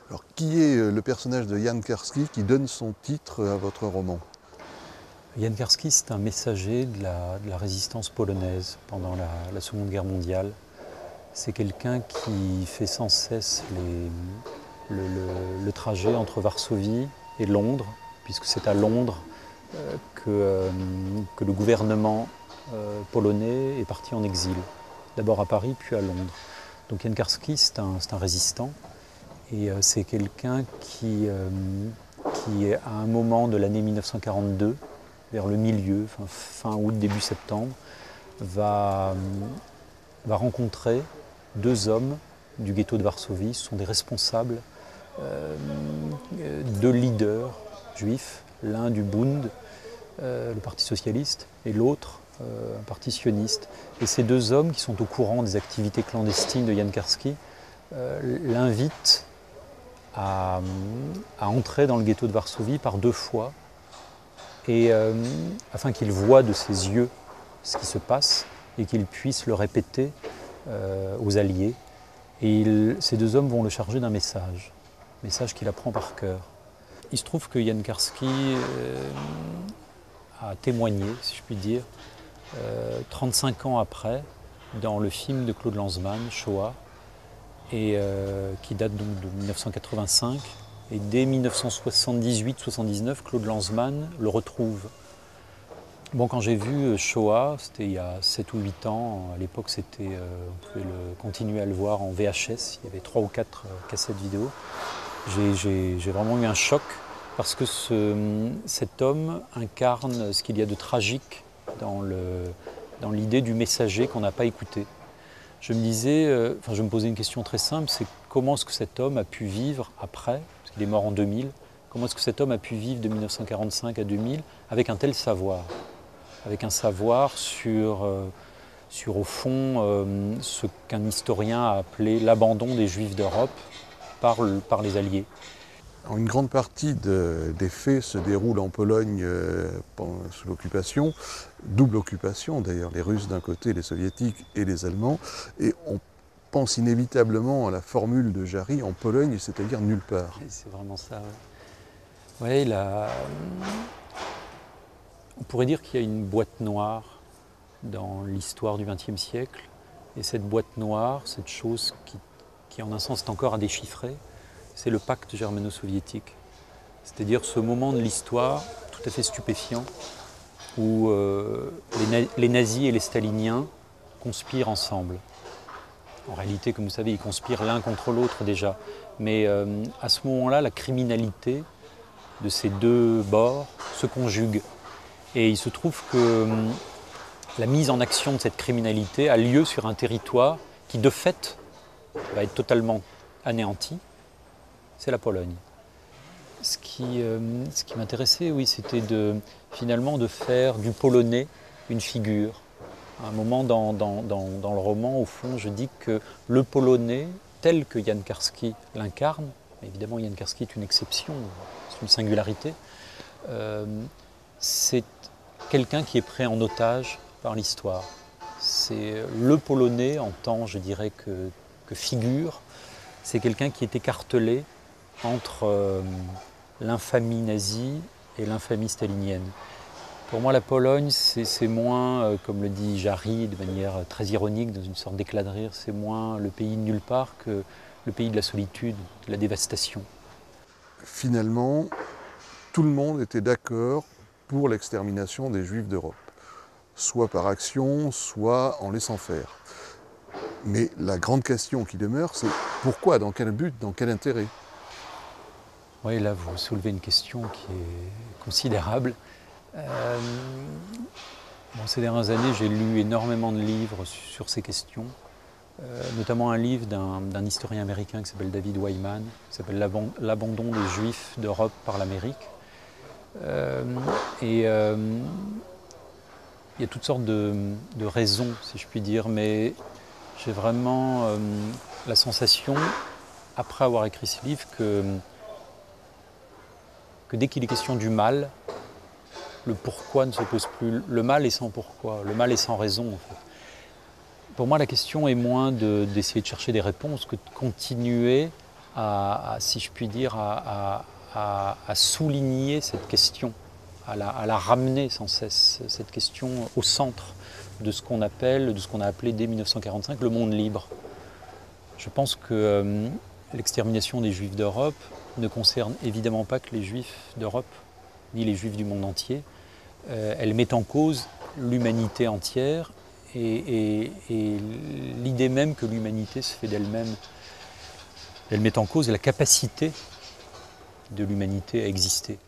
Alors, qui est le personnage de Jan Karski qui donne son titre à votre roman? Jan Karski, c'est un messager de la résistance polonaise pendant la Seconde Guerre mondiale. C'est quelqu'un qui fait sans cesse le trajet entre Varsovie et Londres, puisque c'est à Londres que le gouvernement polonais est parti en exil. D'abord à Paris, puis à Londres. Donc Jan Karski, c'est un résistant, et c'est quelqu'un qui, à un moment de l'année 1942, vers le milieu, fin août, début septembre, va rencontrer deux hommes du ghetto de Varsovie. Ce sont des responsables, deux leaders juifs, l'un du Bund, le parti socialiste, et l'autre, un parti sioniste. Et ces deux hommes, qui sont au courant des activités clandestines de Jan Karski, l'invitent à entrer dans le ghetto de Varsovie par deux fois, et afin qu'il voie de ses yeux ce qui se passe et qu'il puisse le répéter aux Alliés. Et ces deux hommes vont le charger d'un message qu'il apprend par cœur. Il se trouve que Jan Karski a témoigné, si je puis dire, 35 ans après, dans le film de Claude Lanzmann, Shoah, et qui date donc de 1985. Et dès 1978-79, Claude Lanzmann le retrouve. Bon, quand j'ai vu Shoah, c'était il y a 7 ou 8 ans. À l'époque, on pouvait continuer à le voir en VHS. Il y avait 3 ou 4 cassettes vidéo. J'ai vraiment eu un choc parce que cet homme incarne ce qu'il y a de tragique dans l'idée du messager qu'on n'a pas écouté. Je me posais une question très simple, c'est comment est-ce que cet homme a pu vivre après, parce qu'il est mort en 2000, comment est-ce que cet homme a pu vivre de 1945 à 2000 avec un tel savoir, avec un savoir sur au fond, ce qu'un historien a appelé l'abandon des Juifs d'Europe par les Alliés. Alors, une grande partie des faits se déroule en Pologne sous l'occupation, double occupation d'ailleurs, les Russes d'un côté, les Soviétiques et les Allemands, et on pense inévitablement à la formule de Jarry en Pologne, c'est-à-dire nulle part. C'est vraiment ça. Ouais. On pourrait dire qu'il y a une boîte noire dans l'histoire du XXe siècle, et cette boîte noire, cette chose qui en un sens est encore à déchiffrer, c'est le pacte germano-soviétique. C'est-à-dire ce moment de l'histoire tout à fait stupéfiant où les nazis et les staliniens conspirent ensemble. En réalité, comme vous savez, ils conspirent l'un contre l'autre déjà. Mais à ce moment-là, la criminalité de ces deux bords se conjugue. Et il se trouve que la mise en action de cette criminalité a lieu sur un territoire qui, de fait, va être totalement anéanti. C'est la Pologne. Ce qui m'intéressait, oui, c'était finalement de faire du Polonais une figure. À un moment dans le roman, au fond, je dis que le Polonais, tel que Jan Karski l'incarne, évidemment Jan Karski est une exception, c'est une singularité, c'est quelqu'un qui est pris en otage par l'histoire. C'est le Polonais en tant, je dirais, que figure, c'est quelqu'un qui est écartelé entre l'infamie nazie et l'infamie stalinienne. Pour moi, la Pologne, c'est moins, comme le dit Jarry de manière très ironique, dans une sorte d'éclat de rire, c'est moins le pays de nulle part que le pays de la solitude, de la dévastation. Finalement, tout le monde était d'accord pour l'extermination des Juifs d'Europe, soit par action, soit en laissant faire. Mais la grande question qui demeure, c'est pourquoi, dans quel but, dans quel intérêt? Oui, là, vous soulevez une question qui est considérable. Ces dernières années, j'ai lu énormément de livres sur ces questions, notamment un livre d'un historien américain qui s'appelle David Wyman, qui s'appelle L'abandon des Juifs d'Europe par l'Amérique. Il y a toutes sortes de raisons, si je puis dire, mais j'ai vraiment la sensation, après avoir écrit ce livre, que dès qu'il est question du mal, le pourquoi ne se pose plus. Le mal est sans pourquoi, le mal est sans raison en fait. Pour moi, la question est moins d'essayer de chercher des réponses que de continuer si je puis dire, à souligner cette question, à la ramener sans cesse, cette question au centre de ce qu'on a appelé dès 1945 le monde libre. Je pense que l'extermination des Juifs d'Europe ne concerne évidemment pas que les Juifs d'Europe, ni les Juifs du monde entier. Elle met en cause l'humanité entière et l'idée même que l'humanité se fait d'elle-même. Elle met en cause la capacité de l'humanité à exister.